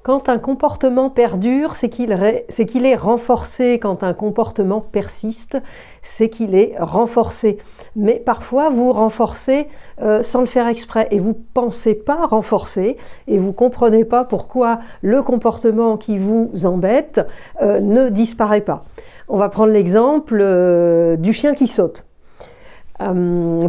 Quand un comportement perdure, c'est qu'il est renforcé. Quand un comportement persiste, c'est qu'il est renforcé. Mais parfois, vous renforcez sans le faire exprès et vous ne pensez pas renforcer et vous ne comprenez pas pourquoi le comportement qui vous embête ne disparaît pas. On va prendre l'exemple du chien qui saute.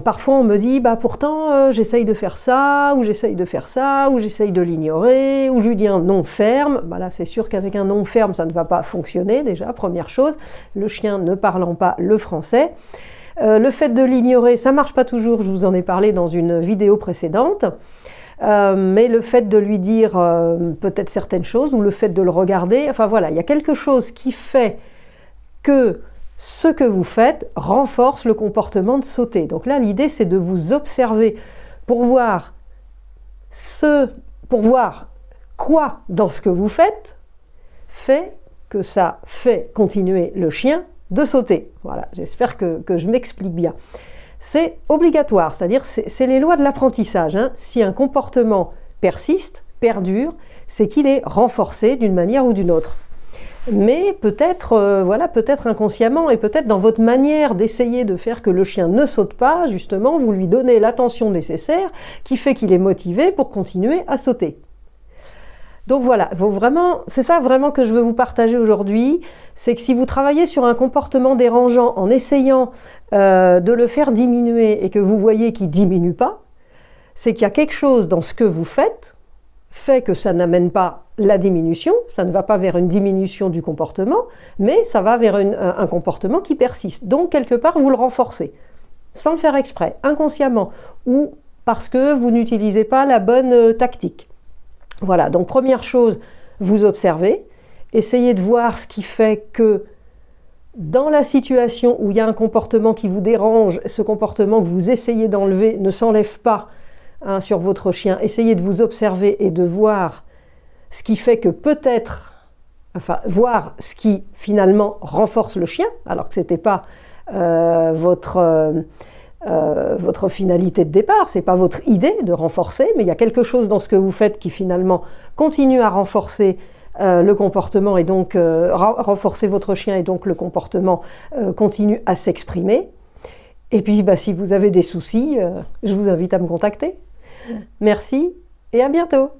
Parfois on me dit pourtant j'essaye de faire ça, ou j'essaye de faire ça, ou j'essaye de l'ignorer, ou je lui dis un non ferme. Là c'est sûr qu'avec un non ferme ça ne va pas fonctionner déjà, première chose, le chien ne parlant pas le français. Le fait de l'ignorer, ça marche pas toujours, je vous en ai parlé dans une vidéo précédente, mais le fait de lui dire peut-être certaines choses, ou le fait de le regarder, enfin voilà, il y a quelque chose qui fait que ce que vous faites renforce le comportement de sauter. Donc là, l'idée, c'est de vous observer pour voir quoi dans ce que vous faites fait que ça fait continuer le chien de sauter. Voilà, j'espère que je m'explique bien. C'est obligatoire, c'est-à-dire c'est les lois de l'apprentissage. Si un comportement persiste, perdure, c'est qu'il est renforcé d'une manière ou d'une autre. Mais peut-être peut-être inconsciemment et peut-être dans votre manière d'essayer de faire que le chien ne saute pas, justement, vous lui donnez l'attention nécessaire qui fait qu'il est motivé pour continuer à sauter. Donc voilà, c'est ça vraiment que je veux vous partager aujourd'hui, c'est que si vous travaillez sur un comportement dérangeant en essayant de le faire diminuer et que vous voyez qu'il ne diminue pas, c'est qu'il y a quelque chose dans ce que vous faites fait que ça n'amène pas la diminution, ça ne va pas vers une diminution du comportement, mais ça va vers un comportement qui persiste. Donc, quelque part, vous le renforcez, sans le faire exprès, inconsciemment, ou parce que vous n'utilisez pas la bonne tactique. Voilà, donc première chose, vous observez, essayez de voir ce qui fait que dans la situation où il y a un comportement qui vous dérange, ce comportement que vous essayez d'enlever ne s'enlève pas sur votre chien, essayez de vous observer et de voir ce qui fait que voir ce qui finalement renforce le chien, alors que ce n'était pas votre finalité de départ, ce n'est pas votre idée de renforcer, mais il y a quelque chose dans ce que vous faites qui finalement continue à renforcer le comportement et donc renforcer votre chien et donc le comportement continue à s'exprimer. Et puis si vous avez des soucis, je vous invite à me contacter. Merci et à bientôt.